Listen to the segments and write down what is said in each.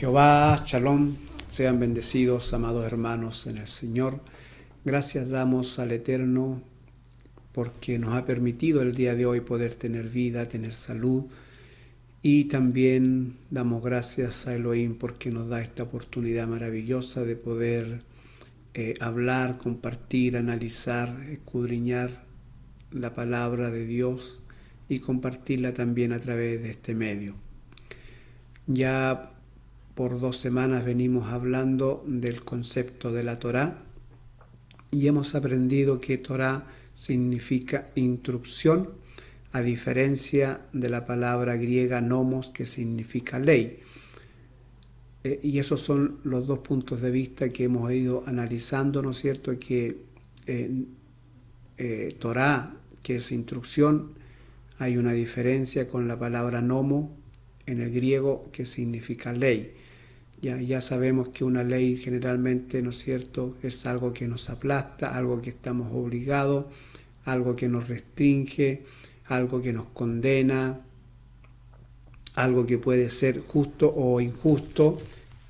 Jehová, Shalom, sean bendecidos, amados hermanos en el Señor. Gracias damos al Eterno porque nos ha permitido el día de hoy poder tener vida, tener salud. Y también damos gracias a Elohim porque nos da esta oportunidad maravillosa de poder hablar, compartir, analizar, escudriñar la palabra de Dios y compartirla también a través de este medio. Ya por 2 semanas venimos hablando del concepto de la Torá y hemos aprendido que Torá significa instrucción, a diferencia de la palabra griega nomos, que significa ley. Y esos son los 2 puntos de vista que hemos ido analizando, ¿no es cierto? Que Torá, que es instrucción, hay una diferencia con la palabra nomo en el griego, que significa ley. Ya sabemos que una ley generalmente, ¿no es cierto?, es algo que nos aplasta, algo que estamos obligados, algo que nos restringe, algo que nos condena, algo que puede ser justo o injusto,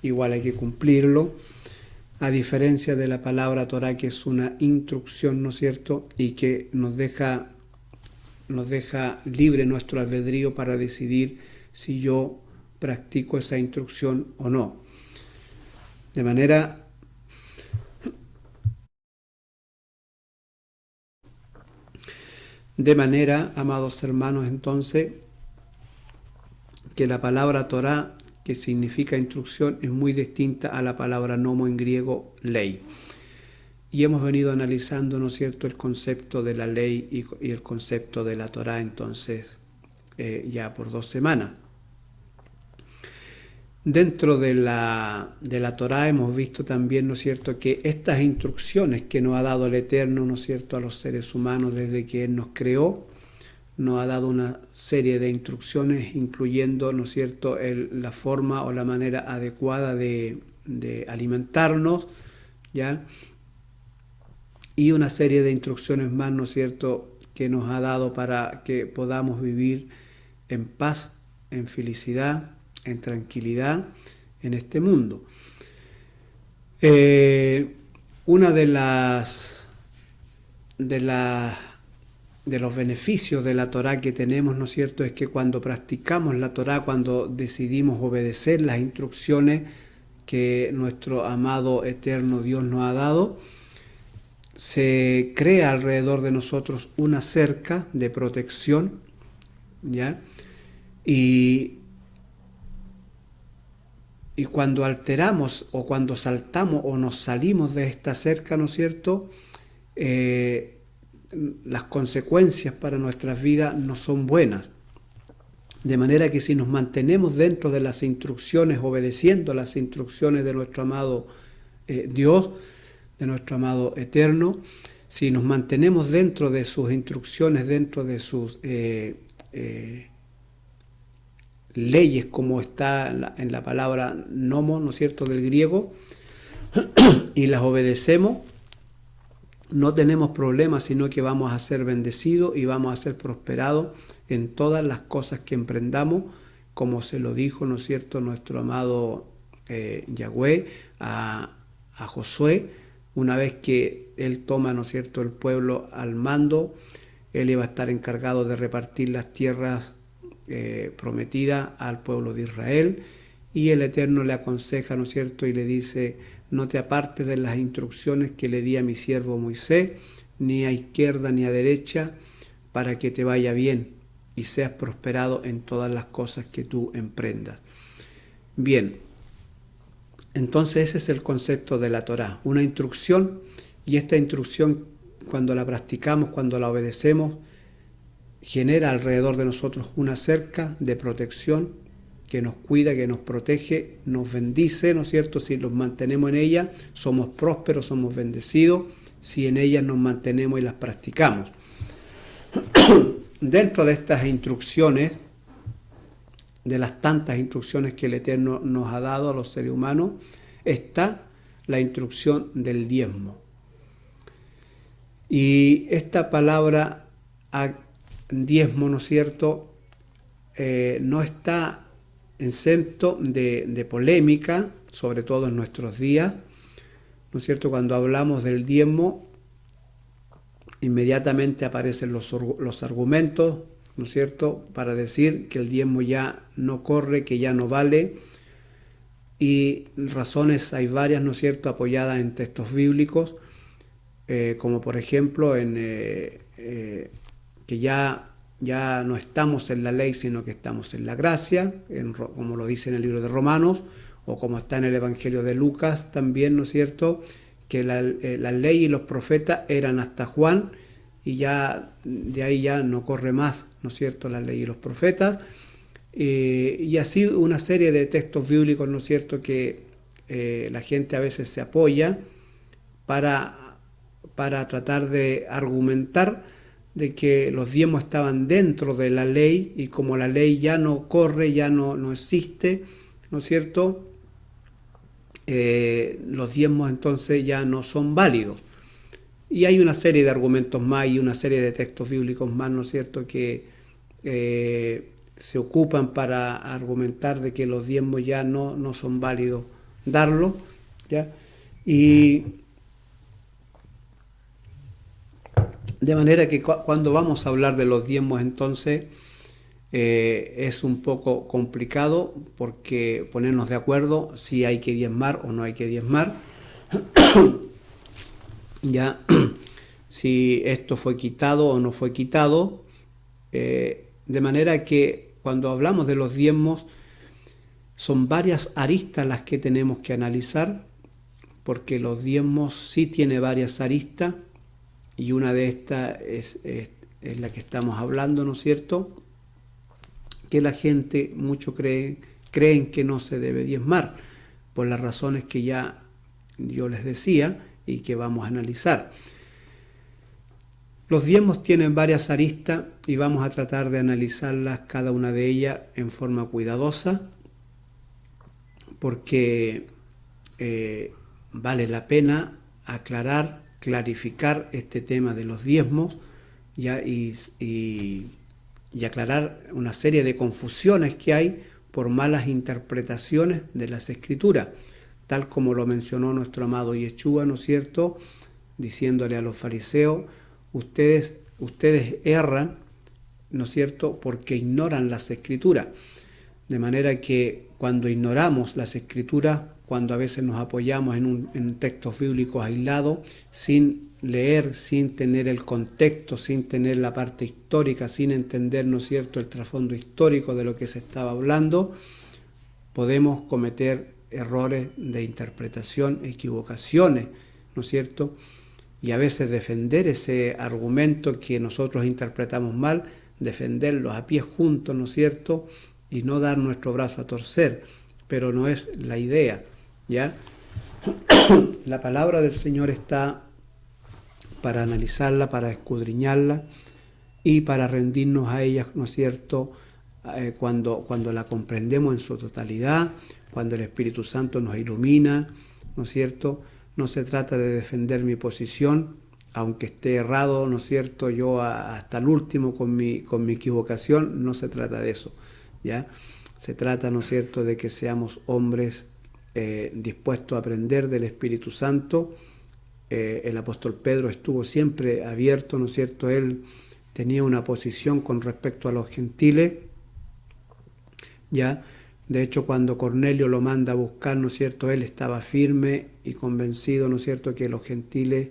igual hay que cumplirlo, a diferencia de la palabra Torá, que es una instrucción, ¿no es cierto?, y que nos deja libre nuestro albedrío para decidir si yo practico esa instrucción o no. De manera amados hermanos, entonces, que la palabra Torá, que significa instrucción, es muy distinta a la palabra nomo en griego, ley. Y hemos venido analizando, ¿no es cierto?, el concepto de la ley y el concepto de la Torá, entonces, ya por 2 semanas. Dentro de la Torá hemos visto también, ¿no es cierto?, que estas instrucciones que nos ha dado el Eterno, ¿no es cierto?, a los seres humanos desde que Él nos creó, nos ha dado una serie de instrucciones, incluyendo, ¿no es cierto?, la forma o la manera adecuada de alimentarnos, ¿ya? Y una serie de instrucciones más, ¿no es cierto?, que nos ha dado para que podamos vivir en paz, en felicidad, en tranquilidad en este mundo. Una de los beneficios de la Torá que tenemos, ¿no es cierto?, es que cuando practicamos la Torá, cuando decidimos obedecer las instrucciones que nuestro amado eterno Dios nos ha dado, se crea alrededor de nosotros una cerca de protección, ¿ya? Y cuando alteramos o cuando saltamos o nos salimos de esta cerca, ¿no es cierto?, las consecuencias para nuestras vidas no son buenas. De manera que si nos mantenemos dentro de las instrucciones, obedeciendo las instrucciones de nuestro amado Dios, de nuestro amado Eterno, si nos mantenemos dentro de sus instrucciones, dentro de sus leyes, como está en la palabra nomos, ¿no es cierto?, del griego, y las obedecemos, no tenemos problemas, sino que vamos a ser bendecidos y vamos a ser prosperados en todas las cosas que emprendamos, como se lo dijo, ¿no es cierto?, nuestro amado Yahweh a Josué, una vez que él toma, ¿no es cierto?, el pueblo al mando. Él iba a estar encargado de repartir las tierras prometida al pueblo de Israel, y el Eterno le aconseja, ¿no es cierto?, y le dice: no te apartes de las instrucciones que le di a mi siervo Moisés, ni a izquierda ni a derecha, para que te vaya bien y seas prosperado en todas las cosas que tú emprendas. Bien, entonces ese es el concepto de la Torá, una instrucción, y esta instrucción, cuando la practicamos, cuando la obedecemos, genera alrededor de nosotros una cerca de protección que nos cuida, que nos protege, nos bendice, ¿no es cierto? Si nos mantenemos en ella, somos prósperos, somos bendecidos, si en ellas nos mantenemos y las practicamos. Dentro de estas instrucciones, de las tantas instrucciones que el Eterno nos ha dado a los seres humanos, está la instrucción del diezmo. Y esta palabra diezmo, ¿no es cierto?, no está exento de polémica, sobre todo en nuestros días, ¿no es cierto? Cuando hablamos del diezmo, inmediatamente aparecen los argumentos, ¿no es cierto?, para decir que el diezmo ya no corre, que ya no vale, y razones hay varias, ¿no es cierto?, apoyadas en textos bíblicos, como por ejemplo que ya no estamos en la ley, sino que estamos en la gracia, como lo dice en el libro de Romanos, o como está en el Evangelio de Lucas también, ¿no es cierto?, que la ley y los profetas eran hasta Juan, y ya de ahí ya no corre más, ¿no es cierto?, la ley y los profetas, y así una serie de textos bíblicos, ¿no es cierto?, que la gente a veces se apoya para tratar de argumentar de que los diezmos estaban dentro de la ley, y como la ley ya no corre, ya no existe, ¿no es cierto?, los diezmos entonces ya no son válidos. Y hay una serie de argumentos más y una serie de textos bíblicos más, ¿no es cierto?, que se ocupan para argumentar de que los diezmos ya no son válidos darlos, ¿ya? Y de manera que cuando vamos a hablar de los diezmos entonces es un poco complicado, porque ponernos de acuerdo si hay que diezmar o no hay que diezmar, ya si esto fue quitado o no fue quitado, de manera que cuando hablamos de los diezmos son varias aristas las que tenemos que analizar, porque los diezmos sí tiene varias aristas, y una de estas es la que estamos hablando, ¿no es cierto?, que la gente, mucho creen que no se debe diezmar, por las razones que ya yo les decía y que vamos a analizar. Los diezmos tienen varias aristas y vamos a tratar de analizarlas, cada una de ellas, en forma cuidadosa, porque vale la pena aclarar, clarificar este tema de los diezmos, ¿ya? Y aclarar una serie de confusiones que hay por malas interpretaciones de las Escrituras, tal como lo mencionó nuestro amado Yeshua, ¿no es cierto?, diciéndole a los fariseos: ustedes erran, ¿no es cierto?, porque ignoran las Escrituras. De manera que cuando ignoramos las Escrituras, cuando a veces nos apoyamos en textos bíblicos aislados, sin leer, sin tener el contexto, sin tener la parte histórica, sin entender, ¿no es cierto?, el trasfondo histórico de lo que se estaba hablando, podemos cometer errores de interpretación, equivocaciones, ¿no es cierto?, y a veces defender ese argumento que nosotros interpretamos mal, defenderlos a pies juntos, ¿no es cierto?, y no dar nuestro brazo a torcer, pero no es la idea, ¿ya? La palabra del Señor está para analizarla, para escudriñarla y para rendirnos a ella, ¿no es cierto?, cuando la comprendemos en su totalidad, cuando el Espíritu Santo nos ilumina, ¿no es cierto? No se trata de defender mi posición, aunque esté errado, ¿no es cierto?, yo hasta el último con mi equivocación, no se trata de eso, ¿ya? Se trata, ¿no es cierto?, de que seamos hombres dispuestos a aprender del Espíritu Santo. El apóstol Pedro estuvo siempre abierto, ¿no es cierto?, él tenía una posición con respecto a los gentiles, ¿ya? De hecho, cuando Cornelio lo manda a buscar, ¿no es cierto?, él estaba firme y convencido, ¿no es cierto?, que los gentiles,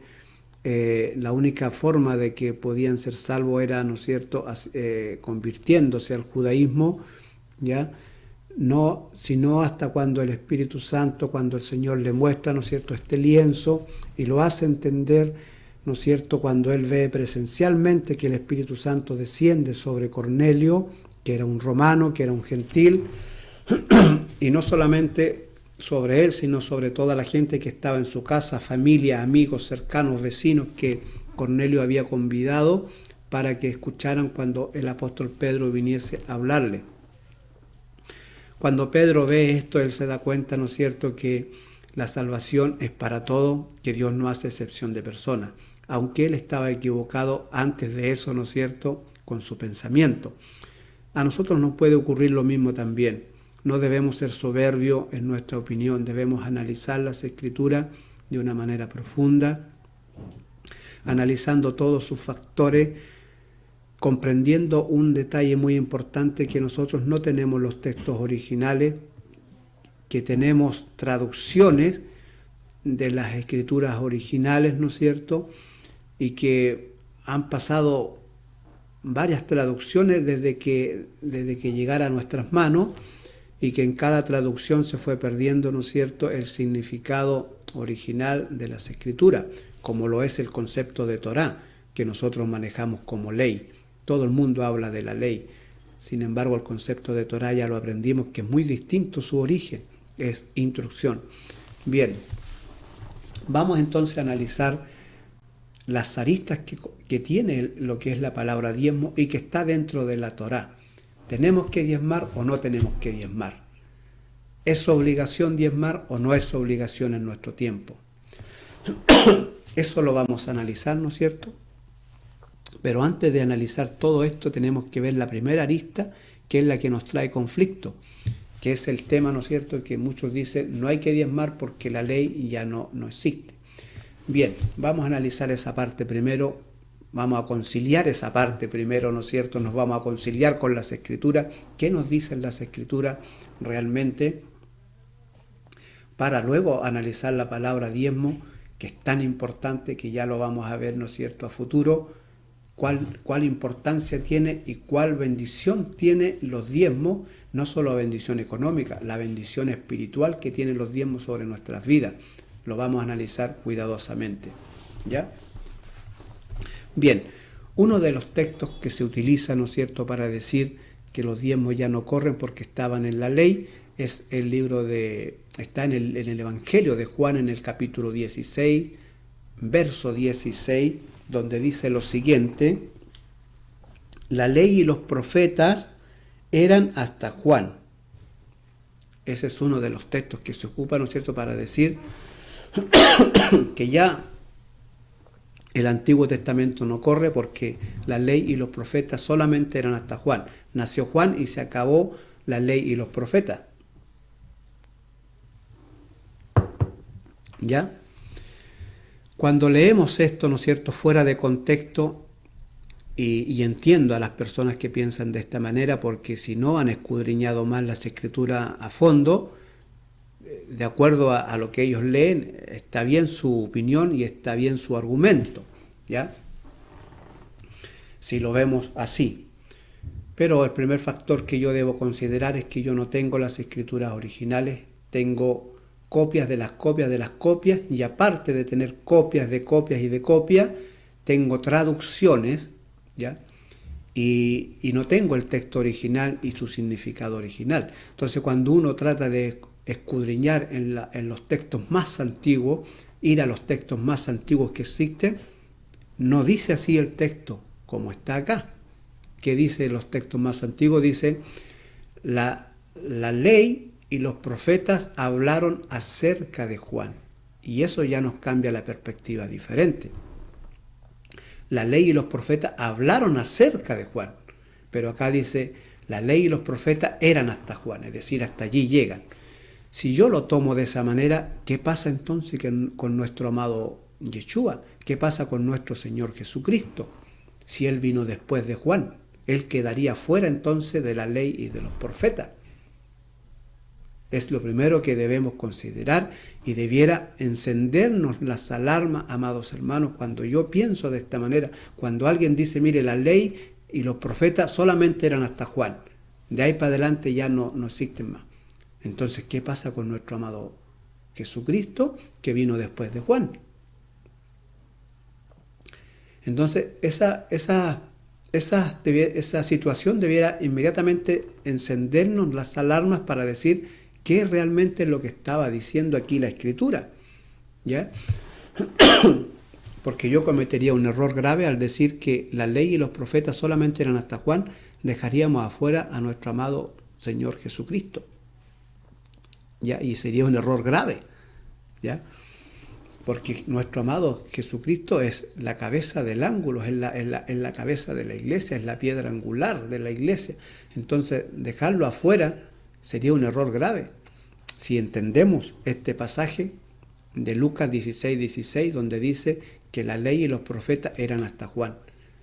la única forma de que podían ser salvos era, ¿no es cierto?, convirtiéndose al judaísmo, ¿ya? No, sino hasta cuando el Espíritu Santo, cuando el Señor le muestra, ¿no es cierto?, este lienzo y lo hace entender, ¿no es cierto?, cuando él ve presencialmente que el Espíritu Santo desciende sobre Cornelio, que era un romano, que era un gentil, y no solamente sobre él, sino sobre toda la gente que estaba en su casa, familia, amigos, cercanos, vecinos, que Cornelio había convidado para que escucharan cuando el apóstol Pedro viniese a hablarle. Cuando Pedro ve esto, él se da cuenta, ¿no es cierto?, que la salvación es para todos, que Dios no hace excepción de personas, aunque él estaba equivocado antes de eso, ¿no es cierto?, con su pensamiento. A nosotros nos puede ocurrir lo mismo también. No debemos ser soberbios en nuestra opinión, debemos analizar las Escrituras de una manera profunda, analizando todos sus factores, comprendiendo un detalle muy importante, que nosotros no tenemos los textos originales, que tenemos traducciones de las Escrituras originales, ¿no es cierto? Y que han pasado varias traducciones desde que llegara a nuestras manos, y que en cada traducción se fue perdiendo, ¿no es cierto?, el significado original de las Escrituras, como lo es el concepto de Torá, que nosotros manejamos como ley. Todo el mundo habla de la ley. Sin embargo, el concepto de Torá ya lo aprendimos, que es muy distinto su origen, es instrucción. Bien, vamos entonces a analizar las aristas que tiene lo que es la palabra diezmo y que está dentro de la Torá. ¿Tenemos que diezmar o no tenemos que diezmar? ¿Es obligación diezmar o no es obligación en nuestro tiempo? Eso lo vamos a analizar, ¿no es cierto? Pero antes de analizar todo esto tenemos que ver la primera arista, que es la que nos trae conflicto, que es el tema, ¿no es cierto?, que muchos dicen no hay que diezmar porque la ley ya no existe. Bien, vamos a analizar esa parte primero, vamos a conciliar esa parte primero, ¿no es cierto? Nos vamos a conciliar con las Escrituras. ¿Qué nos dicen las Escrituras realmente? Para luego analizar la palabra diezmo, que es tan importante, que ya lo vamos a ver, ¿no es cierto?, a futuro, cuál importancia tiene y cuál bendición tiene los diezmos, no solo bendición económica, la bendición espiritual que tienen los diezmos sobre nuestras vidas. Lo vamos a analizar cuidadosamente, ¿ya? Bien, uno de los textos que se utiliza, ¿no es cierto?, para decir que los diezmos ya no corren porque estaban en la ley, es el libro está en el Evangelio de Juan, en el capítulo 16, verso 16, donde dice lo siguiente: la ley y los profetas eran hasta Juan. Ese es uno de los textos que se ocupa, ¿no es cierto?, para decir que ya el Antiguo Testamento no corre porque la ley y los profetas solamente eran hasta Juan. Nació Juan y se acabó la ley y los profetas. ¿Ya? Cuando leemos esto, ¿no es cierto?, fuera de contexto, y entiendo a las personas que piensan de esta manera, porque si no han escudriñado más las Escrituras a fondo, de acuerdo a lo que ellos leen, está bien su opinión y está bien su argumento, ¿ya? Si lo vemos así. Pero el primer factor que yo debo considerar es que yo no tengo las Escrituras originales, tengo copias de las copias de las copias, y aparte de tener copias de copias y de copias, tengo traducciones, ¿ya? Y no tengo el texto original y su significado original. Entonces, cuando uno trata de escudriñar en los textos más antiguos, ir a los textos más antiguos que existen, no dice así el texto como está acá. ¿Qué dice los textos más antiguos? Dice, la ley y los profetas hablaron acerca de Juan. Y eso ya nos cambia la perspectiva diferente. La ley y los profetas hablaron acerca de Juan. Pero acá dice, la ley y los profetas eran hasta Juan, es decir, hasta allí llegan. Si yo lo tomo de esa manera, ¿qué pasa entonces con nuestro amado Yeshua? ¿Qué pasa con nuestro Señor Jesucristo? Si Él vino después de Juan, Él quedaría fuera entonces de la ley y de los profetas. Es lo primero que debemos considerar y debiera encendernos las alarmas, amados hermanos, cuando yo pienso de esta manera. Cuando alguien dice, mire, la ley y los profetas solamente eran hasta Juan, de ahí para adelante ya no existen más. Entonces, ¿qué pasa con nuestro amado Jesucristo, que vino después de Juan? Entonces, esa situación debiera inmediatamente encendernos las alarmas para decir qué realmente es lo que estaba diciendo aquí la Escritura, ¿ya? Porque yo cometería un error grave al decir que la ley y los profetas solamente eran hasta Juan, dejaríamos afuera a nuestro amado Señor Jesucristo, ¿ya? Y sería un error grave, ¿ya? Porque nuestro amado Jesucristo es la cabeza del ángulo, es la cabeza de la iglesia, es la piedra angular de la iglesia. Entonces, dejarlo afuera sería un error grave si entendemos este pasaje de Lucas 16:16, donde dice que la ley y los profetas eran hasta Juan.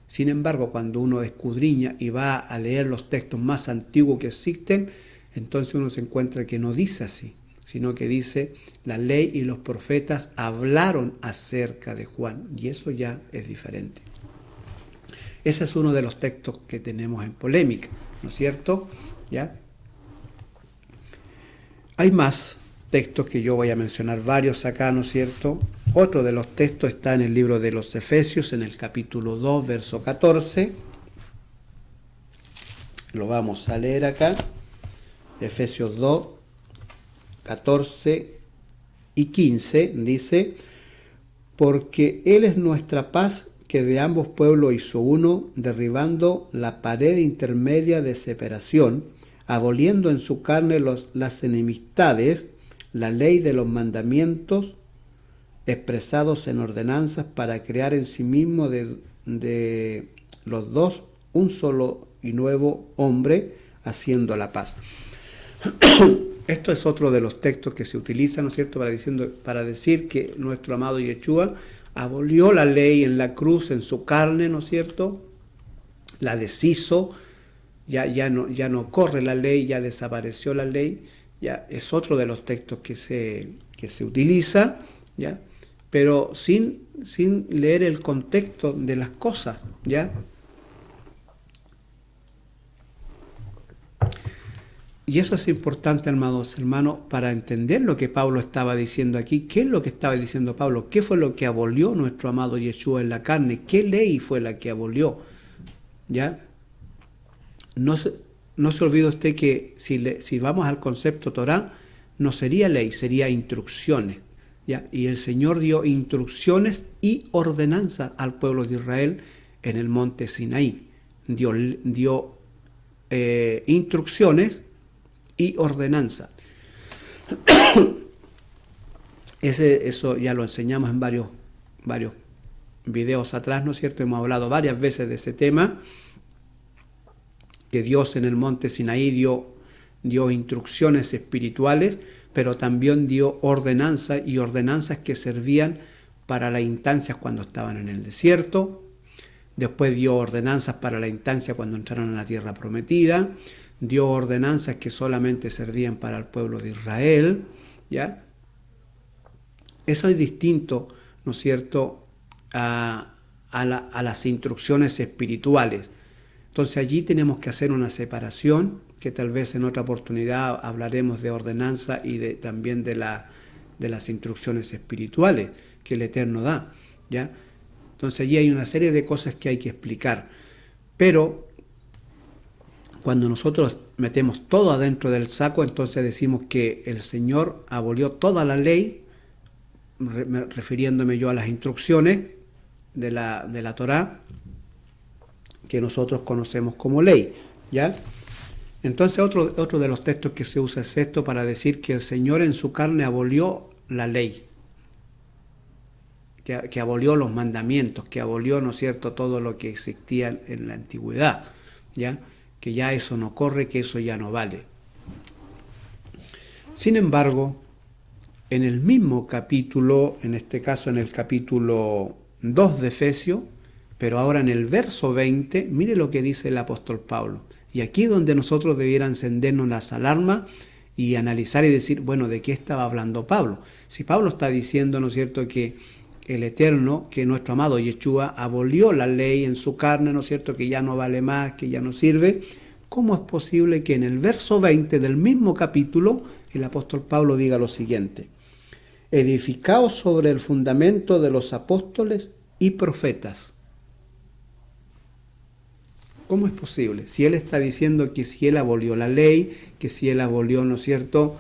Sin embargo, cuando uno escudriña y va a leer los textos más antiguos que existen, entonces uno se encuentra que no dice así, sino que dice la ley y los profetas hablaron acerca de Juan, y eso ya es diferente. Ese es uno de los textos que tenemos en polémica, ¿no es cierto? ¿Ya? Hay más textos que yo voy a mencionar, varios acá, ¿no es cierto? Otro de los textos está en el libro de los Efesios, en el capítulo 2, verso 14. Lo vamos a leer acá. Efesios 2, 14 y 15 dice: porque Él es nuestra paz, que de ambos pueblos hizo uno, derribando la pared intermedia de separación, aboliendo en su carne las enemistades, la ley de los mandamientos expresados en ordenanzas, para crear en sí mismo de los dos un solo y nuevo hombre, haciendo la paz. Esto es otro de los textos que se utilizan, ¿no es cierto?, para decir que nuestro amado Yeshua abolió la ley en la cruz, en su carne, ¿no es cierto?, la deshizo, ya no corre la ley, ya desapareció la ley, ya es otro de los textos que se utiliza, ¿ya?, pero sin leer el contexto de las cosas, ¿ya? Y eso es importante, amados hermanos, para entender lo que Pablo estaba diciendo aquí. ¿Qué es lo que estaba diciendo Pablo? ¿Qué fue lo que abolió nuestro amado Yeshua en la carne? ¿Qué ley fue la que abolió? ¿Ya? No se olvide usted que si vamos al concepto Torah, no sería ley, sería instrucciones, ¿ya? Y el Señor dio instrucciones y ordenanzas al pueblo de Israel en el monte Sinaí. Dio instrucciones y ordenanza. Eso ya lo enseñamos en varios videos atrás, ¿no es cierto? Hemos hablado varias veces de ese tema, que Dios en el monte Sinaí dio instrucciones espirituales, pero también dio ordenanzas, y ordenanzas que servían para las instancias cuando estaban en el desierto. Después dio ordenanzas para la instancia cuando entraron a la tierra prometida. Dio ordenanzas que solamente servían para el pueblo de Israel, ¿ya? Eso es distinto, ¿no es cierto?, a las instrucciones espirituales. Entonces allí tenemos que hacer una separación, que tal vez en otra oportunidad hablaremos de ordenanza y también de las instrucciones espirituales que el Eterno da, ¿ya? Entonces allí hay una serie de cosas que hay que explicar, pero cuando nosotros metemos todo adentro del saco, entonces decimos que el Señor abolió toda la ley, refiriéndome yo a las instrucciones de la Torá, que nosotros conocemos como ley, ¿ya? Entonces otro de los textos que se usa es esto, para decir que el Señor en su carne abolió la ley, que abolió los mandamientos, que abolió, ¿no es cierto?, todo lo que existía en la antigüedad, ¿ya?, que ya eso no corre, que eso ya no vale. Sin embargo, en el mismo capítulo, en este caso en el capítulo 2 de Efesios, pero ahora en el verso 20, mire lo que dice el apóstol Pablo. Y aquí es donde nosotros debiera encendernos las alarmas y analizar y decir, bueno, ¿de qué estaba hablando Pablo? Si Pablo está diciendo, ¿no es cierto?, que el Eterno, que nuestro amado Yeshua abolió la ley en su carne, ¿no es cierto?, que ya no vale más, que ya no sirve. ¿Cómo es posible que en el verso 20 del mismo capítulo el apóstol Pablo diga lo siguiente: edificaos sobre el fundamento de los apóstoles y profetas? ¿Cómo es posible? Si él está diciendo que si él abolió la ley, que si él abolió, ¿no es cierto?,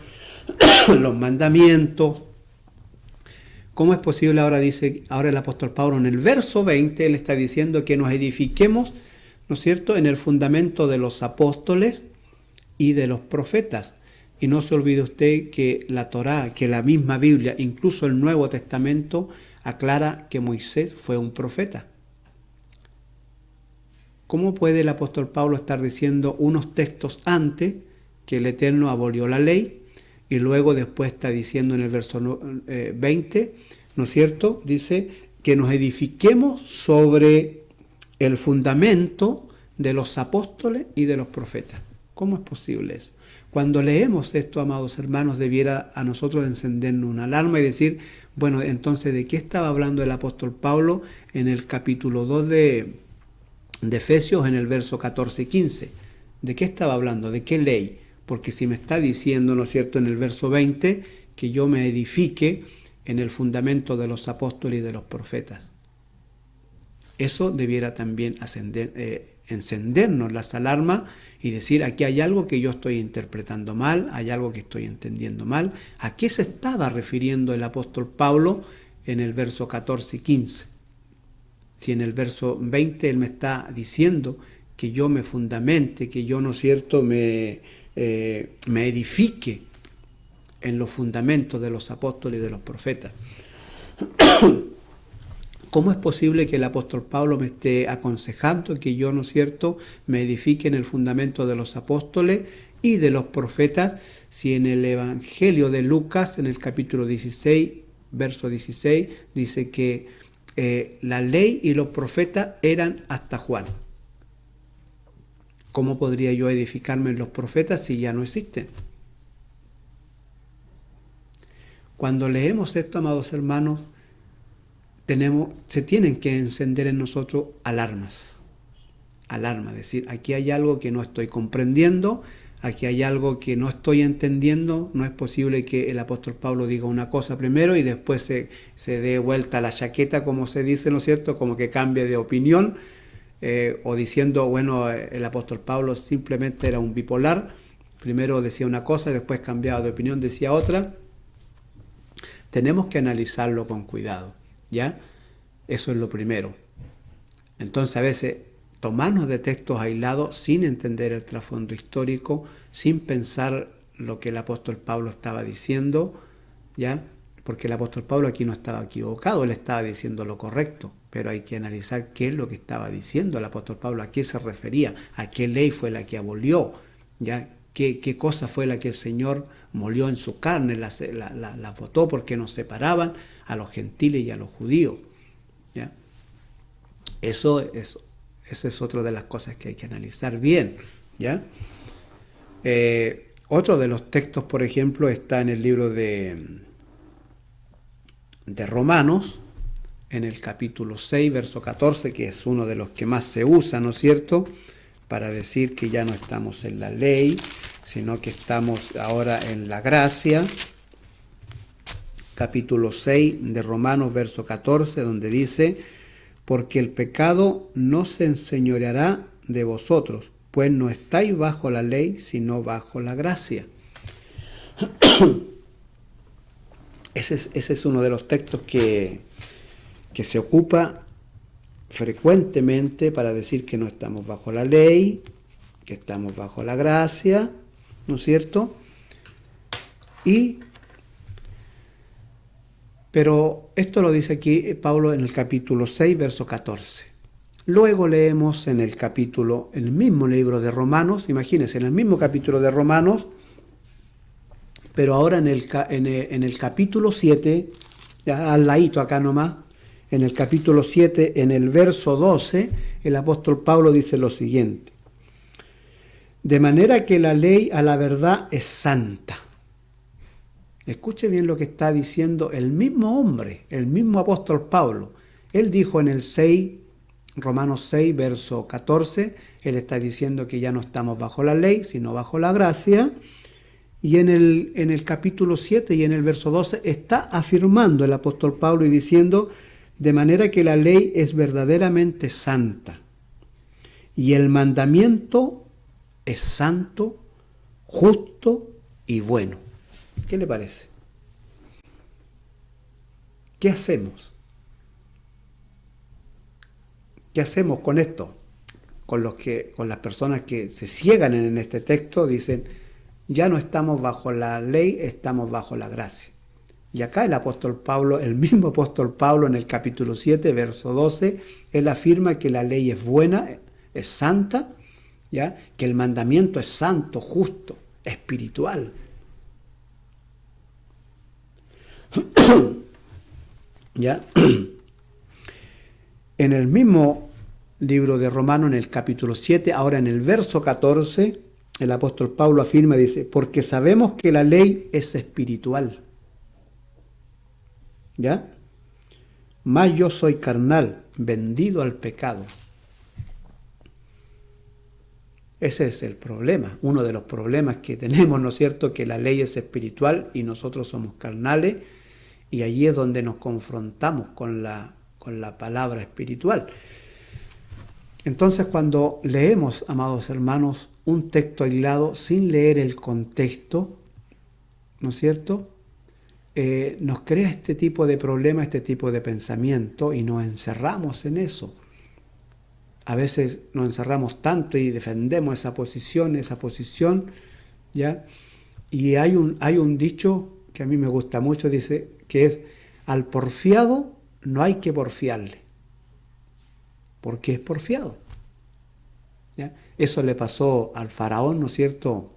los mandamientos, ¿cómo es posible ahora el apóstol Pablo en el verso 20, él está diciendo que nos edifiquemos, ¿no es cierto?, en el fundamento de los apóstoles y de los profetas? Y no se olvide usted que la Torá, que la misma Biblia, incluso el Nuevo Testamento, aclara que Moisés fue un profeta. ¿Cómo puede el apóstol Pablo estar diciendo unos textos antes que el Eterno abolió la ley, y luego después está diciendo en el verso 20, ¿no es cierto? Dice que nos edifiquemos sobre el fundamento de los apóstoles y de los profetas. ¿Cómo es posible eso? Cuando leemos esto, amados hermanos, debiera a nosotros encendernos una alarma y decir, bueno, entonces, ¿de qué estaba hablando el apóstol Pablo en el capítulo 2 de Efesios, en el verso 14 y 15? ¿De qué estaba hablando? ¿De qué ley? Porque si me está diciendo, ¿no es cierto?, en el verso 20, que yo me edifique en el fundamento de los apóstoles y de los profetas. Eso debiera también encendernos las alarmas y decir, aquí hay algo que yo estoy interpretando mal, hay algo que estoy entendiendo mal. ¿A qué se estaba refiriendo el apóstol Pablo en el verso 14 y 15? Si en el verso 20 él me está diciendo que yo me fundamente, que yo, ¿no es cierto?, me edifique en los fundamentos de los apóstoles y de los profetas. ¿Cómo es posible que el apóstol Pablo me esté aconsejando que yo, ¿no es cierto?, me edifique en el fundamento de los apóstoles y de los profetas, si en el Evangelio de Lucas, en el capítulo 16, verso 16, dice que la ley y los profetas eran hasta Juan? ¿Cómo podría yo edificarme en los profetas si ya no existen? Cuando leemos esto, amados hermanos, se tienen que encender en nosotros alarmas. Alarmas, es decir, aquí hay algo que no estoy comprendiendo, aquí hay algo que no estoy entendiendo. No es posible que el apóstol Pablo diga una cosa primero y después se dé vuelta a la chaqueta, como se dice, ¿no es cierto?, como que cambie de opinión, o diciendo, bueno, el apóstol Pablo simplemente era un bipolar, primero decía una cosa y después cambiaba de opinión, decía otra. Tenemos que analizarlo con cuidado, ¿ya? Eso es lo primero. Entonces, a veces, tomarnos de textos aislados sin entender el trasfondo histórico, sin pensar lo que el apóstol Pablo estaba diciendo, ¿ya? Porque el apóstol Pablo aquí no estaba equivocado, él estaba diciendo lo correcto, pero hay que analizar qué es lo que estaba diciendo el apóstol Pablo, a qué se refería, a qué ley fue la que abolió, ¿ya? ¿Qué cosa fue la que el Señor molió en su carne, la botó porque nos separaban a los gentiles y a los judíos, ¿ya? Esa es otra de las cosas que hay que analizar bien, ¿ya? Otro de los textos, por ejemplo, está en el libro de Romanos, en el capítulo 6, verso 14, que es uno de los que más se usa, ¿no es cierto?, para decir que ya no estamos en la ley, sino que estamos ahora en la gracia. Capítulo 6 de Romanos, verso 14, donde dice, porque el pecado no se enseñoreará de vosotros, pues no estáis bajo la ley, sino bajo la gracia. Ese es uno de los textos que se ocupa frecuentemente para decir que no estamos bajo la ley, que estamos bajo la gracia, ¿no es cierto? Pero esto lo dice aquí Pablo en el capítulo 6, verso 14. Luego leemos en el mismo libro de Romanos, imagínense, en el mismo capítulo de Romanos, pero ahora en el capítulo 7, ya al ladito acá nomás, en el capítulo 7, en el verso 12, el apóstol Pablo dice lo siguiente: de manera que la ley a la verdad es santa. Escuche bien lo que está diciendo el mismo hombre, el mismo apóstol Pablo. Él dijo en el 6, Romanos 6, verso 14, él está diciendo que ya no estamos bajo la ley, sino bajo la gracia. Y en el capítulo 7 y en el verso 12 está afirmando el apóstol Pablo y diciendo, de manera que la ley es verdaderamente santa y el mandamiento es santo, justo y bueno. ¿Qué le parece? ¿Qué hacemos? ¿Qué hacemos con esto? Con las personas que se ciegan en este texto, dicen, ya no estamos bajo la ley, estamos bajo la gracia. Y acá el apóstol Pablo, el mismo apóstol Pablo en el capítulo 7, verso 12, él afirma que la ley es buena, es santa, ¿ya? Que el mandamiento es santo, justo. espiritual. ¿Ya? En el mismo libro de Romanos, en el capítulo 7, ahora en el verso 14, el apóstol Pablo afirma, dice, porque sabemos que la ley es espiritual. ¿Ya? Mas yo soy carnal, vendido al pecado. Ese es el problema, uno de los problemas que tenemos, ¿no es cierto? Que la ley es espiritual y nosotros somos carnales, y allí es donde nos confrontamos con la palabra espiritual. Entonces, cuando leemos, amados hermanos, un texto aislado sin leer el contexto, ¿no es cierto? Nos crea este tipo de problema, este tipo de pensamiento, y nos encerramos en eso. A veces nos encerramos tanto y defendemos esa posición, ¿ya? Y hay un dicho que a mí me gusta mucho, dice, que es, al porfiado no hay que porfiarle, porque es porfiado. ¿Ya? Eso le pasó al faraón, ¿no es cierto?,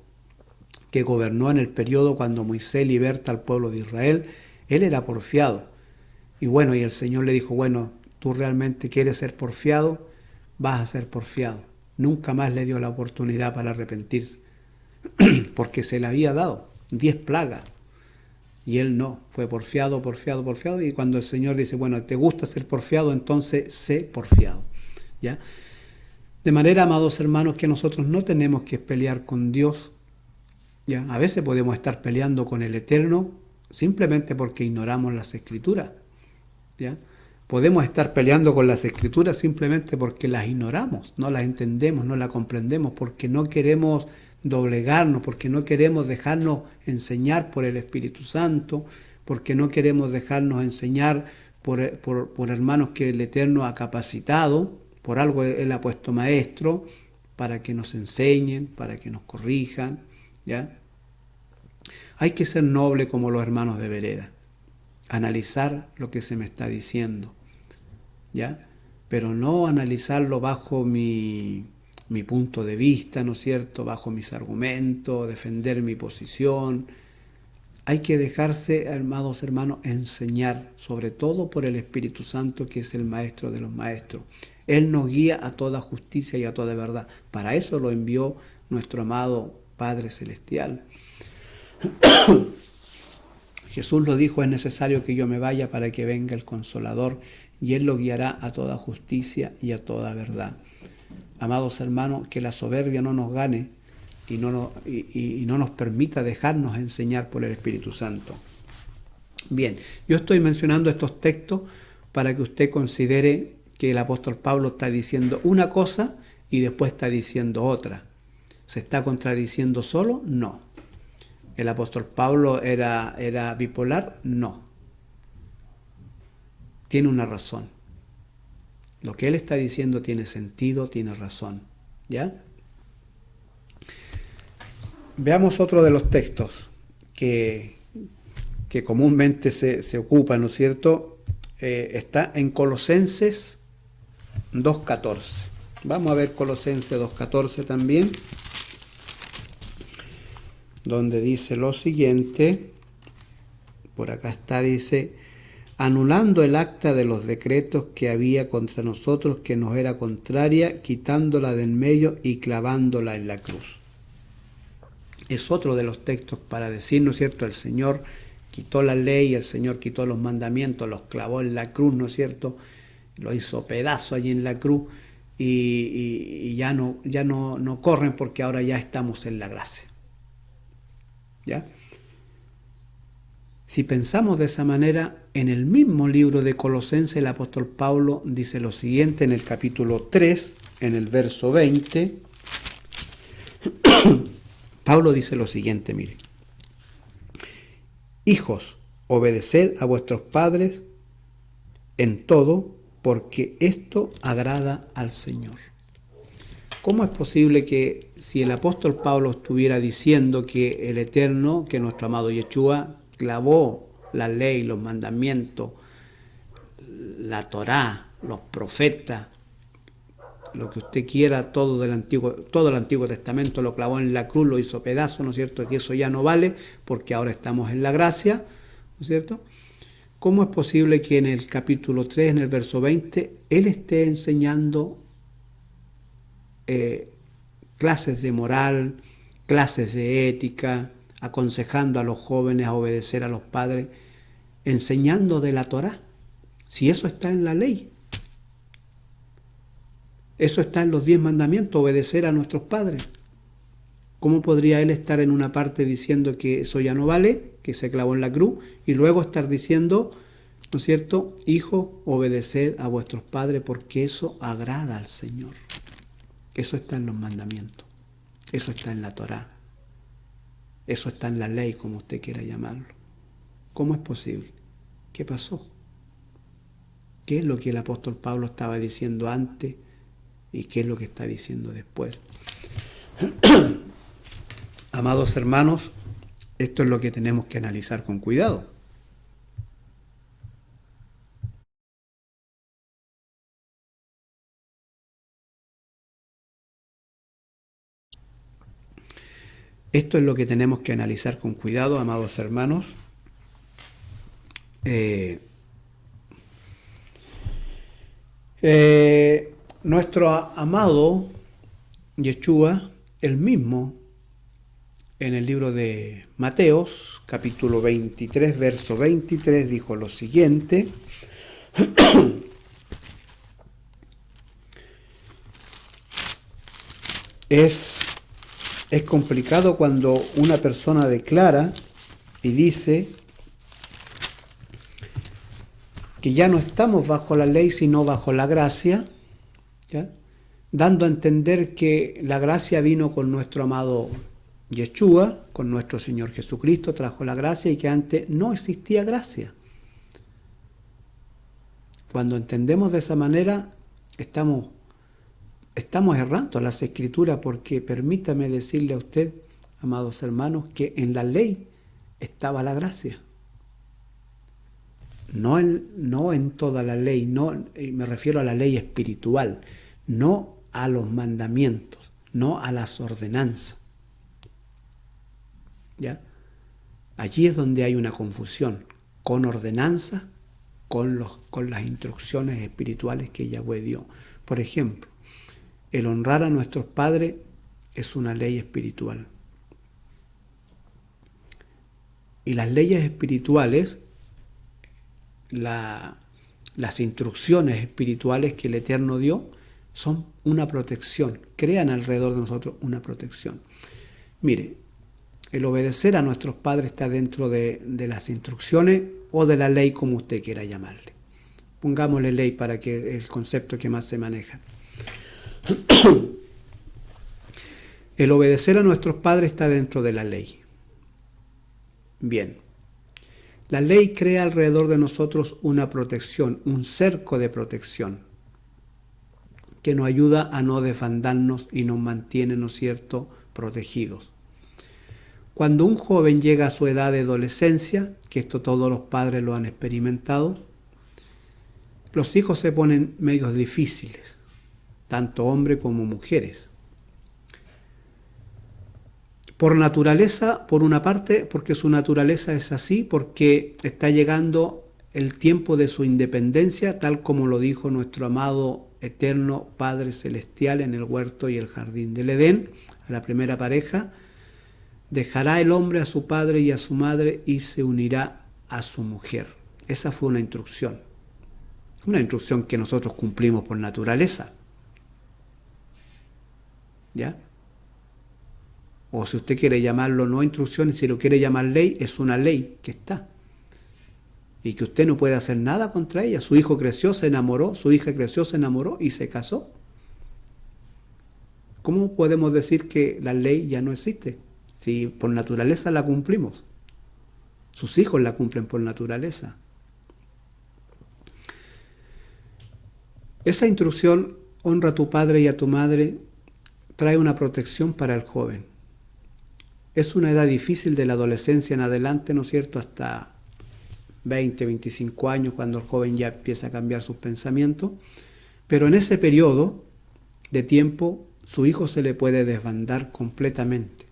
que gobernó en el periodo cuando Moisés liberta al pueblo de Israel. Él era porfiado. Y bueno, y el Señor le dijo, bueno, tú realmente quieres ser porfiado, vas a ser porfiado. Nunca más le dio la oportunidad para arrepentirse, porque se le había dado 10 plagas. Y él no, fue porfiado, y cuando el Señor dice, bueno, ¿te gusta ser porfiado? Entonces sé porfiado. ¿Ya? De manera, amados hermanos, que nosotros no tenemos que pelear con Dios. ¿Ya? A veces podemos estar peleando con el Eterno simplemente porque ignoramos las Escrituras. ¿Ya? Podemos estar peleando con las Escrituras simplemente porque las ignoramos, no las entendemos, no las comprendemos, porque no queremos doblegarnos, porque no queremos dejarnos enseñar por el Espíritu Santo, porque no queremos dejarnos enseñar por hermanos que el Eterno ha capacitado, por algo Él ha puesto maestro, para que nos enseñen, para que nos corrijan. ¿Ya? Hay que ser noble como los hermanos de vereda, analizar lo que se me está diciendo, ¿ya? Pero no analizarlo bajo mi punto de vista, ¿no es cierto?, bajo mis argumentos, defender mi posición. Hay que dejarse, amados hermanos, enseñar, sobre todo por el Espíritu Santo, que es el maestro de los maestros. Él nos guía a toda justicia y a toda verdad. Para eso lo envió nuestro amado Padre Celestial. Jesús lo dijo, es necesario que yo me vaya para que venga el Consolador, y Él lo guiará a toda justicia y a toda verdad. Amados hermanos, que la soberbia no nos gane y no nos permita dejarnos enseñar por el Espíritu Santo. Bien, yo estoy mencionando estos textos para que usted considere que el apóstol Pablo está diciendo una cosa y después está diciendo otra. ¿Se está contradiciendo solo? No. ¿El apóstol Pablo era bipolar? No. Tiene una razón. Lo que él está diciendo tiene sentido, tiene razón. ¿Ya? Veamos otro de los textos que comúnmente se ocupa, ¿no es cierto? Está en Colosenses 2.14. Vamos a ver Colosenses 2.14 también, donde dice lo siguiente. Por acá está, dice, anulando el acta de los decretos que había contra nosotros, que nos era contraria, quitándola del medio y clavándola en la cruz. Es otro de los textos para decir, ¿no es cierto?, el Señor quitó la ley, el Señor quitó los mandamientos, los clavó en la cruz, ¿no es cierto?, lo hizo pedazo allí en la cruz, y ya no corren, porque ahora ya estamos en la gracia. ¿Ya? Si pensamos de esa manera, en el mismo libro de Colosenses el apóstol Pablo dice lo siguiente en el capítulo 3, en el verso 20. Pablo dice lo siguiente, mire. Hijos, obedeced a vuestros padres en todo, porque esto agrada al Señor. ¿Cómo es posible que si el apóstol Pablo estuviera diciendo que el Eterno, que nuestro amado Yeshua, clavó la ley, los mandamientos, la Torá, los profetas, lo que usted quiera, todo el Antiguo Testamento lo clavó en la cruz, lo hizo pedazo, ¿no es cierto? Que eso ya no vale porque ahora estamos en la gracia, ¿no es cierto? ¿Cómo es posible que en el capítulo 3, en el verso 20, Él esté enseñando clases de moral, clases de ética, aconsejando a los jóvenes a obedecer a los padres, enseñando de la Torá? Si eso está en la ley. Eso está en los 10 mandamientos, obedecer a nuestros padres. ¿Cómo podría Él estar en una parte diciendo que eso ya no vale, que se clavó en la cruz, y luego estar diciendo, ¿no es cierto?, hijos, obedeced a vuestros padres porque eso agrada al Señor? Eso está en los mandamientos, eso está en la Torá, eso está en la ley, como usted quiera llamarlo. ¿Cómo es posible? ¿Qué pasó? ¿Qué es lo que el apóstol Pablo estaba diciendo antes y qué es lo que está diciendo después? Amados hermanos, esto es lo que tenemos que analizar con cuidado. Esto es lo que tenemos que analizar con cuidado, amados hermanos. Nuestro amado Yeshua, el mismo, en el libro de Mateos, capítulo 23, verso 23, dijo lo siguiente. Es complicado cuando una persona declara y dice que ya no estamos bajo la ley, sino bajo la gracia, ¿ya?, dando a entender que la gracia vino con nuestro amado Yeshua, con nuestro Señor Jesucristo, trajo la gracia y que antes no existía gracia. Cuando entendemos de esa manera, estamos errando las Escrituras, porque permítame decirle a usted, amados hermanos, que en la ley estaba la gracia. No en toda la ley, no, me refiero a la ley espiritual, no a los mandamientos, no a las ordenanzas. ¿Ya? Allí es donde hay una confusión, con ordenanzas, con las instrucciones espirituales que Yahweh dio. Por ejemplo, el honrar a nuestros padres es una ley espiritual. Y las leyes espirituales, las instrucciones espirituales que el Eterno dio, son una protección, crean alrededor de nosotros una protección. Mire, el obedecer a nuestros padres está dentro de las instrucciones o de la ley, como usted quiera llamarle. Pongámosle ley para que es el concepto que más se maneja. El obedecer a nuestros padres está dentro de la ley. Bien. La ley crea alrededor de nosotros una protección, un cerco de protección, que nos ayuda a no desbandarnos y nos mantiene, ¿no es cierto?, protegidos. Cuando un joven llega a su edad de adolescencia, que esto todos los padres lo han experimentado, los hijos se ponen medios difíciles, tanto hombres como mujeres. Por naturaleza, por una parte, porque su naturaleza es así, porque está llegando el tiempo de su independencia, tal como lo dijo nuestro amado eterno Padre Celestial en el huerto y el jardín del Edén, a la primera pareja: dejará el hombre a su padre y a su madre y se unirá a su mujer. Esa fue una instrucción que nosotros cumplimos por naturaleza. ¿Ya? O si usted quiere llamarlo no instrucción, si lo quiere llamar ley, es una ley que está. Y que usted no puede hacer nada contra ella. Su hijo creció, se enamoró, su hija creció, se enamoró y se casó. ¿Cómo podemos decir que la ley ya no existe? Si por naturaleza la cumplimos. Sus hijos la cumplen por naturaleza. Esa instrucción, honra a tu padre y a tu madre, trae una protección para el joven. Es una edad difícil de la adolescencia en adelante, ¿no es cierto?, hasta 20, 25 años, cuando el joven ya empieza a cambiar sus pensamientos. Pero en ese periodo, de tiempo, su hijo se le puede desbandar completamente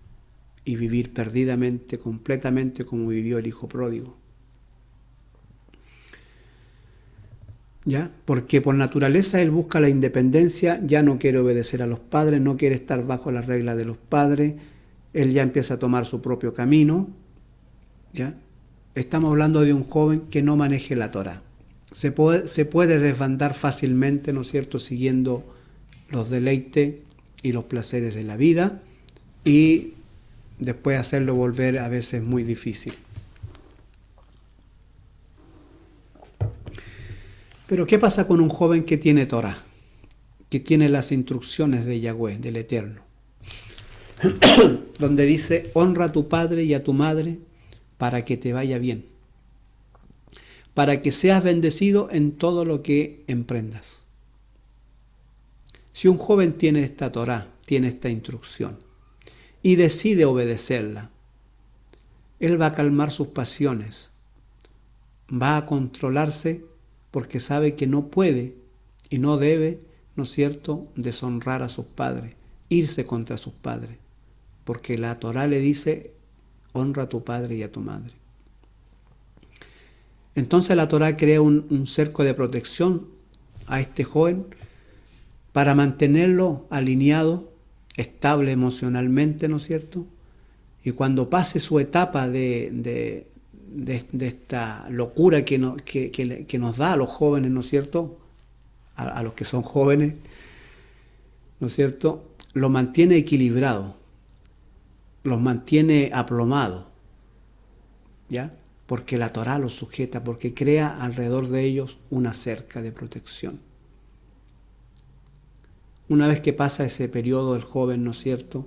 y vivir perdidamente, completamente como vivió el hijo pródigo. ¿Ya? Porque por naturaleza él busca la independencia, ya no quiere obedecer a los padres, no quiere estar bajo las reglas de los padres, él ya empieza a tomar su propio camino. ¿Ya? Estamos hablando de un joven que no maneje la Torá. Se puede desbandar fácilmente, ¿no es cierto?, siguiendo los deleites y los placeres de la vida, y después hacerlo volver a veces muy difícil. Pero ¿qué pasa con un joven que tiene Torá, que tiene las instrucciones de Yahweh, del Eterno? Donde dice, honra a tu padre y a tu madre para que te vaya bien, para que seas bendecido en todo lo que emprendas. Si un joven tiene esta Torá, tiene esta instrucción, y decide obedecerla, él va a calmar sus pasiones, va a controlarse, porque sabe que no puede y no debe, ¿no es cierto?, deshonrar a sus padres, irse contra sus padres, porque la Torá le dice, honra a tu padre y a tu madre. Entonces la Torá crea un cerco de protección a este joven para mantenerlo alineado, estable emocionalmente, ¿no es cierto? Y cuando pase su etapa de esta locura que nos da a los jóvenes, ¿no es cierto?, a los que son jóvenes, ¿no es cierto?, lo mantiene equilibrado, los mantiene aplomados, ¿ya? Porque la Torá los sujeta, porque crea alrededor de ellos una cerca de protección. Una vez que pasa ese periodo el joven, ¿no es cierto?,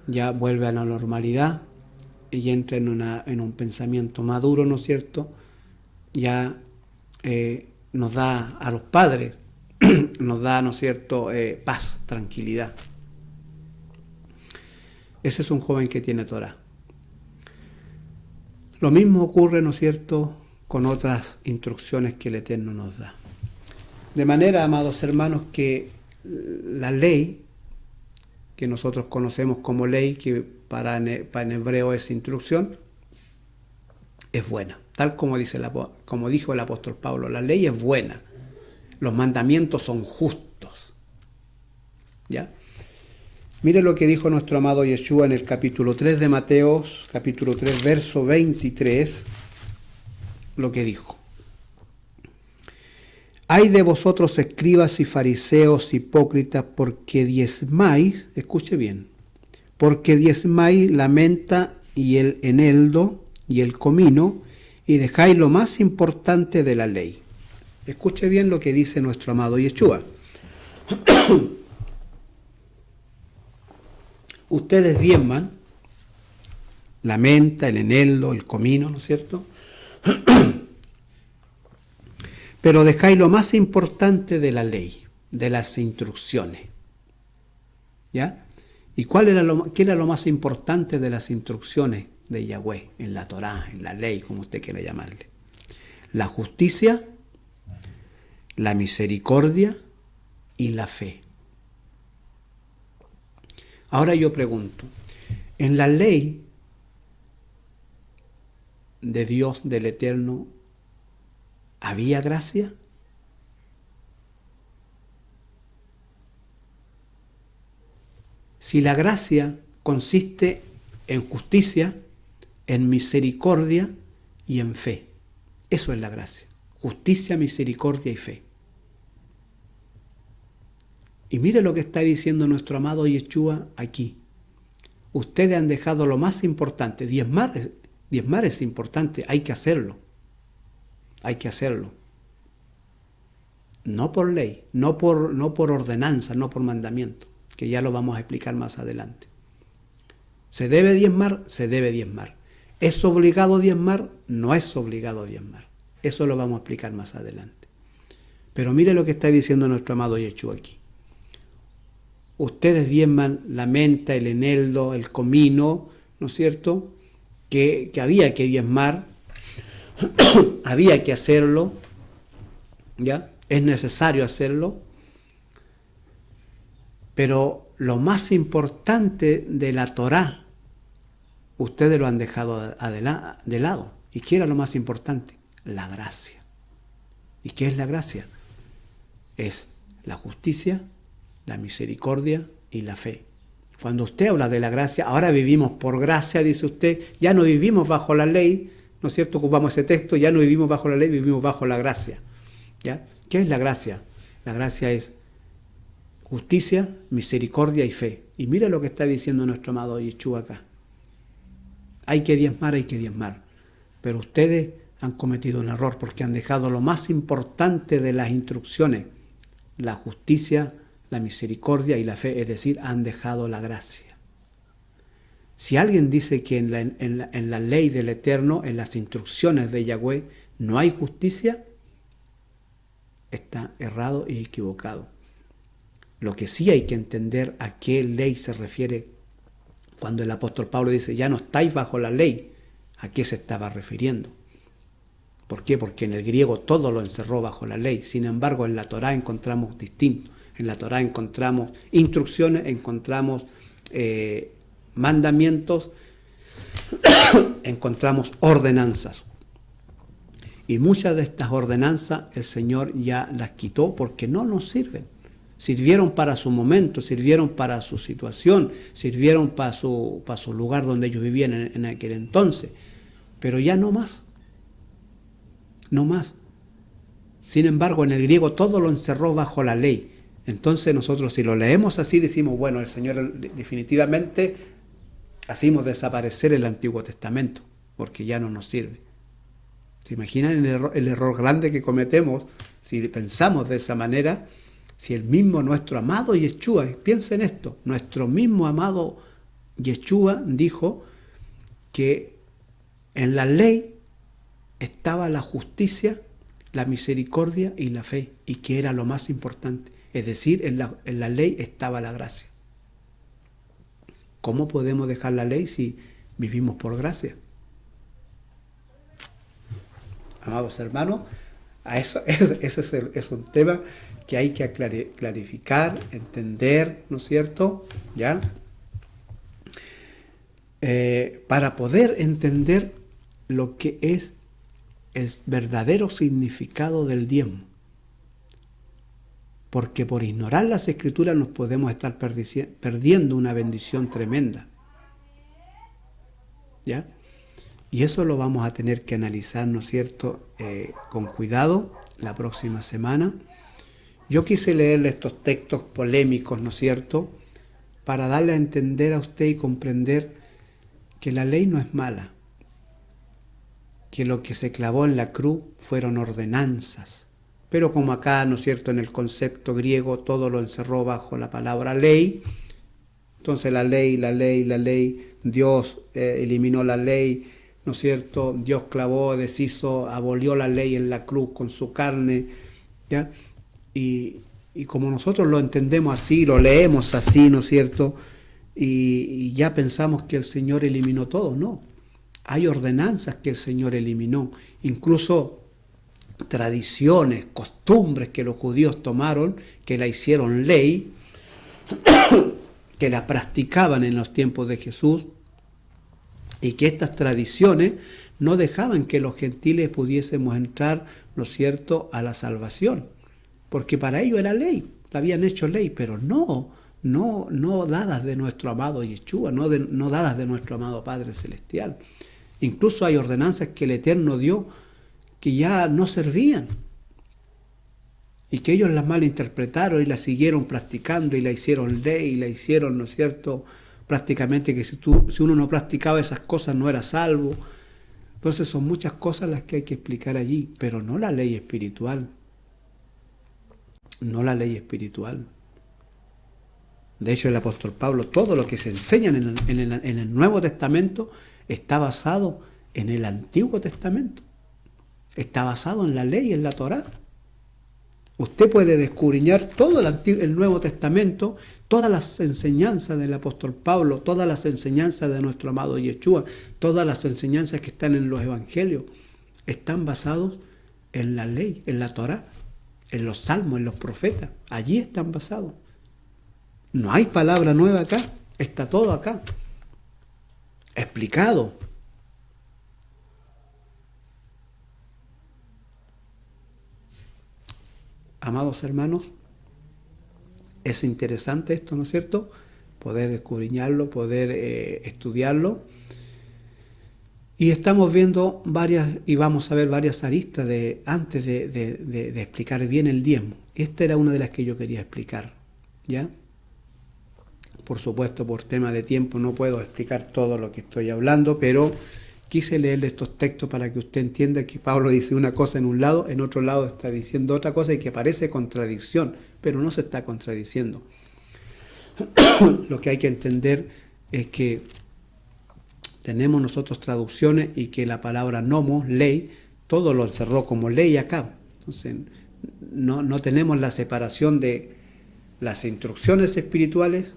ya vuelve a la normalidad y entra en un pensamiento maduro, ¿no es cierto?, ya nos da a los padres, nos da, ¿no es cierto?, paz, tranquilidad. Ese es un joven que tiene Torá. Lo mismo ocurre, ¿no es cierto?, con otras instrucciones que el Eterno nos da. De manera, amados hermanos, que la ley, que nosotros conocemos como ley, que para en hebreo es instrucción, es buena. Tal como dijo el apóstol Pablo, la ley es buena. Los mandamientos son justos. ¿Ya? Mire lo que dijo nuestro amado Yeshua en el capítulo 3 de Mateos, capítulo 3, verso 23, lo que dijo. Ay de vosotros, escribas y fariseos hipócritas, porque diezmáis, escuche bien, porque diezmáis la menta y el eneldo y el comino, y dejáis lo más importante de la ley. Escuche bien lo que dice nuestro amado Yeshua. Ustedes diezman la menta, el eneldo, el comino, ¿no es cierto?, pero dejáis lo más importante de la ley, de las instrucciones. ¿Ya? ¿Y qué era lo más importante de las instrucciones de Yahweh, en la Torá, en la ley, como usted quiera llamarle? La justicia, la misericordia y la fe. Ahora yo pregunto, ¿en la ley de Dios, del Eterno, había gracia? Si la gracia consiste en justicia, en misericordia y en fe. Eso es la gracia. Justicia, misericordia y fe. Y mire lo que está diciendo nuestro amado Yeshua aquí. Ustedes han dejado lo más importante. Diezmar es importante, hay que hacerlo. Hay que hacerlo. No por ley, no por ordenanza, no por mandamiento, que ya lo vamos a explicar más adelante. ¿Se debe diezmar? Se debe diezmar. ¿Es obligado diezmar? No es obligado diezmar. Eso lo vamos a explicar más adelante. Pero mire lo que está diciendo nuestro amado Yeshua aquí. Ustedes diezman la menta, el eneldo, el comino, ¿no es cierto?, que había que diezmar, había que hacerlo, ¿ya? Es necesario hacerlo, Pero lo más importante de la Torá, ustedes lo han dejado de lado. ¿Y qué era lo más importante? La gracia. ¿Y qué es la gracia? Es la justicia, la misericordia y la fe. Cuando usted habla de la gracia, ahora vivimos por gracia, dice usted, ya no vivimos bajo la ley, ¿no es cierto? Ocupamos ese texto, ya no vivimos bajo la ley, vivimos bajo la gracia. ¿Ya? ¿Qué es la gracia? La gracia es justicia, misericordia y fe. Y mira lo que está diciendo nuestro amado Yeshua acá. Hay que diezmar. Pero ustedes han cometido un error porque han dejado lo más importante de las instrucciones, la justicia, la misericordia y la fe, es decir, han dejado la gracia. Si alguien dice que en la ley del Eterno, en las instrucciones de Yahweh, no hay justicia, está errado y equivocado. Lo que sí hay que entender a qué ley se refiere cuando el apóstol Pablo dice, ya no estáis bajo la ley, ¿a qué se estaba refiriendo? ¿Por qué? Porque en el griego todo lo encerró bajo la ley. Sin embargo, en la Torá encontramos distinto. En la Torá encontramos instrucciones, encontramos mandamientos, encontramos ordenanzas. Y muchas de estas ordenanzas el Señor ya las quitó porque no nos sirven. Sirvieron para su momento, sirvieron para su situación, sirvieron para su lugar donde ellos vivían en aquel entonces. Pero ya no más. No más. Sin embargo, en el griego todo lo encerró bajo la ley. Entonces nosotros si lo leemos así decimos, bueno, el Señor definitivamente hacemos desaparecer el Antiguo Testamento, porque ya no nos sirve. ¿Se imaginan el error grande que cometemos si pensamos de esa manera? Si el mismo nuestro amado Yeshua, piensen esto, nuestro mismo amado Yeshua dijo que en la ley estaba la justicia, la misericordia y la fe, y que era lo más importante. Es decir, en la ley estaba la gracia. ¿Cómo podemos dejar la ley si vivimos por gracia? Amados hermanos, ese es un tema que hay que clarificar, entender, ¿no es cierto? ¿Ya? Para poder entender lo que es el verdadero significado del diezmo. Porque por ignorar las Escrituras nos podemos estar perdiendo una bendición tremenda. ¿Ya? Y eso lo vamos a tener que analizar, ¿no es cierto?, con cuidado la próxima semana. Yo quise leerle estos textos polémicos, ¿no es cierto?, para darle a entender a usted y comprender que la ley no es mala, que lo que se clavó en la cruz fueron ordenanzas. Pero como acá, ¿no es cierto?, en el concepto griego todo lo encerró bajo la palabra ley, entonces la ley, Dios eliminó la ley, ¿no es cierto?, Dios clavó, deshizo, abolió la ley en la cruz con su carne, ¿ya? Y como nosotros lo entendemos así, lo leemos así, ¿no es cierto?, y ya pensamos que el Señor eliminó todo. No, hay ordenanzas que el Señor eliminó, incluso tradiciones, costumbres que los judíos tomaron, que la hicieron ley, que la practicaban en los tiempos de Jesús, y que estas tradiciones no dejaban que los gentiles pudiésemos entrar, ¿no es cierto?, a la salvación, porque para ellos era ley, la habían hecho ley, pero no dadas de nuestro amado Yeshua, no dadas de nuestro amado Padre Celestial. Incluso hay ordenanzas que el Eterno dio que ya no servían y que ellos las malinterpretaron y las siguieron practicando y la hicieron ley y la hicieron, ¿no es cierto?, prácticamente que si uno no practicaba esas cosas no era salvo. Entonces son muchas cosas las que hay que explicar allí, pero no la ley espiritual. No la ley espiritual. De hecho, el apóstol Pablo, todo lo que se enseña en el Nuevo Testamento está basado en el Antiguo Testamento. Está basado en la ley, en la Torá. Usted puede descubrir todo el Nuevo Testamento, todas las enseñanzas del apóstol Pablo, todas las enseñanzas de nuestro amado Yeshua, todas las enseñanzas que están en los evangelios, están basados en la ley, en la Torá, en los salmos, en los profetas. Allí están basados. No hay palabra nueva acá, está todo acá, explicado. Amados hermanos, es interesante esto, ¿no es cierto? Poder escudriñarlo, poder estudiarlo. Y estamos viendo varias, y vamos a ver varias aristas antes de explicar bien el diezmo. Esta era una de las que yo quería explicar, ¿ya? Por supuesto, por tema de tiempo no puedo explicar todo lo que estoy hablando, pero quise leerle estos textos para que usted entienda que Pablo dice una cosa en un lado, en otro lado está diciendo otra cosa y que parece contradicción, pero no se está contradiciendo. Lo que hay que entender es que tenemos nosotros traducciones y que la palabra nomos, ley, todo lo encerró como ley acá. Entonces, no tenemos la separación de las instrucciones espirituales,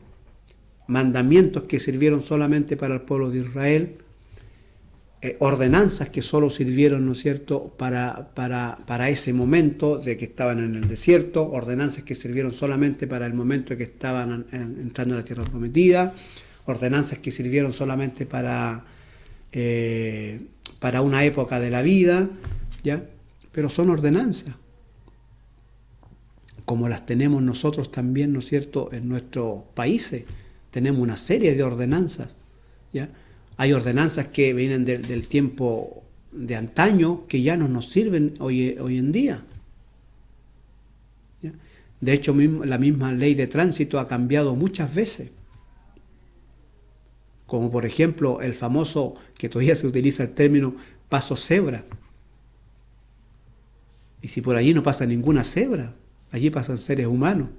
mandamientos que sirvieron solamente para el pueblo de Israel, ordenanzas que solo sirvieron, ¿no es cierto?, para ese momento de que estaban en el desierto, ordenanzas que sirvieron solamente para el momento de que estaban entrando en la tierra prometida, ordenanzas que sirvieron solamente para una época de la vida, ¿ya? Pero son ordenanzas, como las tenemos nosotros también, ¿no es cierto?, en nuestros países. Tenemos una serie de ordenanzas, ¿ya? Hay ordenanzas que vienen del tiempo de antaño que ya no nos sirven hoy en día, ¿ya? De hecho, la misma ley de tránsito ha cambiado muchas veces. Como por ejemplo el famoso, que todavía se utiliza el término, paso cebra. Y si por allí no pasa ninguna cebra, allí pasan seres humanos.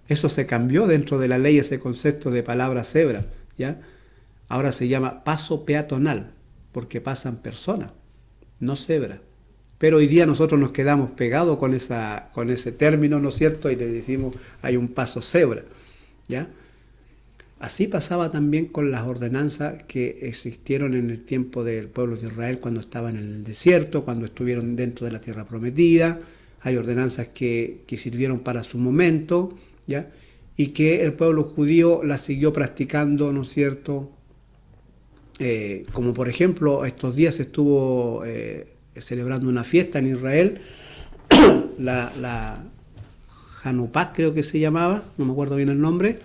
Eso se cambió dentro de la ley, ese concepto de palabra cebra, ¿ya? Ahora se llama paso peatonal, porque pasan personas, no cebra. Pero hoy día nosotros nos quedamos pegados con ese término, ¿no es cierto? Y le decimos, hay un paso cebra, ¿ya? Así pasaba también con las ordenanzas que existieron en el tiempo del pueblo de Israel cuando estaban en el desierto, cuando estuvieron dentro de la tierra prometida. Hay ordenanzas que sirvieron para su momento, ¿ya? Y que el pueblo judío las siguió practicando, ¿no es cierto? Como por ejemplo, estos días se estuvo celebrando una fiesta en Israel, la Hanukkah creo que se llamaba, no me acuerdo bien el nombre,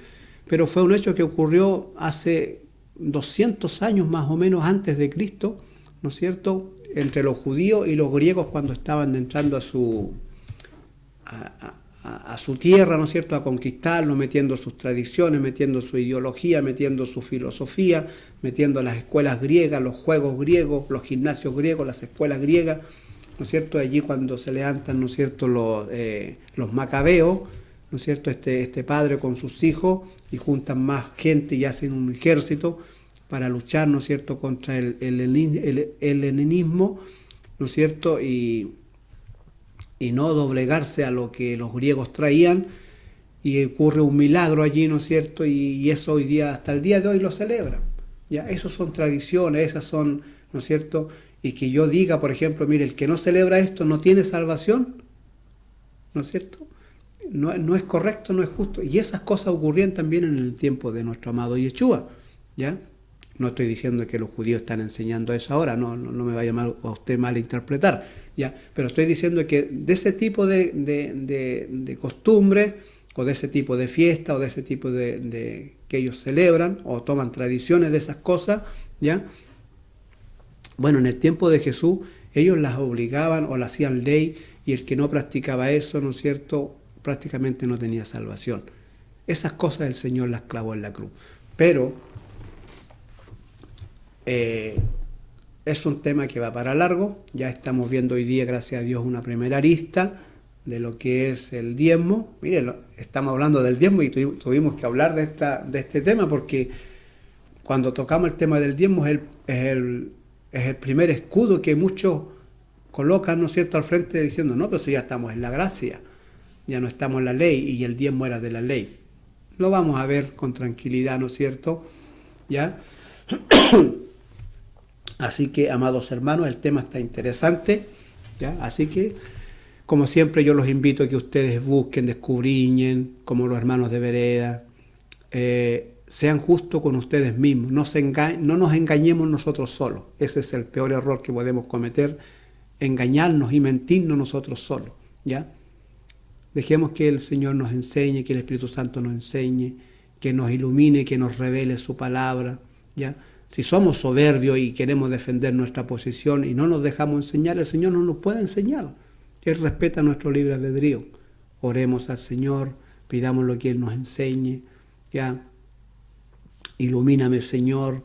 pero fue un hecho que ocurrió hace 200 años más o menos antes de Cristo, ¿no es cierto?, entre los judíos y los griegos cuando estaban entrando a su tierra, ¿no es cierto?, a conquistarlo, metiendo sus tradiciones, metiendo su ideología, metiendo su filosofía, metiendo las escuelas griegas, los juegos griegos, los gimnasios griegos, las escuelas griegas, ¿no es cierto?, allí cuando se levantan, ¿no es cierto?, los macabeos, ¿no es cierto?, este padre con sus hijos, y juntan más gente y hacen un ejército para luchar, ¿no es cierto?, contra el helenismo, ¿no es cierto?, y no doblegarse a lo que los griegos traían, y ocurre un milagro allí, ¿no es cierto?, y eso hoy día, hasta el día de hoy lo celebran, ¿ya? Esas son tradiciones, esas son, ¿no es cierto?, y que yo diga, por ejemplo, mire, el que no celebra esto no tiene salvación, ¿no es cierto?, no es correcto, no es justo. Y esas cosas ocurrían también en el tiempo de nuestro amado Yeshua, ¿ya? No estoy diciendo que los judíos están enseñando eso ahora, no me vaya a usted mal interpretar, ¿ya? Pero estoy diciendo que de ese tipo de costumbres, o de ese tipo de fiesta, o de ese tipo de que ellos celebran, o toman tradiciones de esas cosas, ¿ya? Bueno, en el tiempo de Jesús, ellos las obligaban o las hacían ley, y el que no practicaba eso, ¿no es cierto?, prácticamente no tenía salvación. Esas cosas el Señor las clavó en la cruz. Pero es un tema que va para largo. Ya estamos viendo hoy día, gracias a Dios, una primera arista de lo que es el diezmo. Miren, estamos hablando del diezmo y tuvimos que hablar de este tema, porque cuando tocamos el tema del diezmo es el primer escudo que muchos colocan, ¿no es cierto?, al frente, diciendo, no, pero si ya estamos en la gracia, ya no estamos en la ley, y el diezmo era de la ley. Lo vamos a ver con tranquilidad, ¿no es cierto?, ¿ya? Así que, amados hermanos, el tema está interesante, ¿ya? Así que, como siempre, yo los invito a que ustedes busquen, descubriñen, como los hermanos de Vereda, sean justos con ustedes mismos, no nos engañemos nosotros solos. Ese es el peor error que podemos cometer, engañarnos y mentirnos nosotros solos, ¿ya? Dejemos que el Señor nos enseñe, que el Espíritu Santo nos enseñe, que nos ilumine, que nos revele su palabra, ¿ya? Si somos soberbios y queremos defender nuestra posición y no nos dejamos enseñar, el Señor no nos puede enseñar. Él respeta nuestro libre albedrío. Oremos al Señor, pidamos lo que Él nos enseñe, ¿ya? Ilumíname, Señor,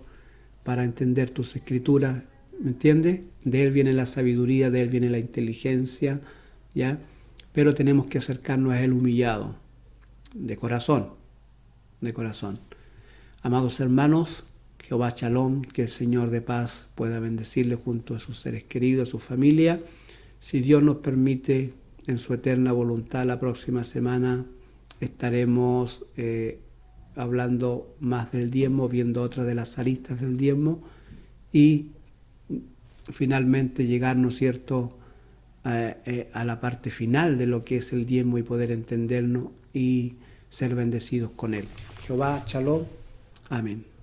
para entender tus escrituras, ¿me entiendes? De Él viene la sabiduría, de Él viene la inteligencia, ¿ya? Pero tenemos que acercarnos a Él humillado, de corazón, de corazón. Amados hermanos, Jehová Shalom, que el Señor de paz pueda bendecirle junto a sus seres queridos, a su familia. Si Dios nos permite, en su eterna voluntad, la próxima semana estaremos hablando más del diezmo, viendo otra de las aristas del diezmo y finalmente llegar, ¿no es cierto?, a la parte final de lo que es el diezmo y poder entendernos y ser bendecidos con él. Jehová, Shalom, amén.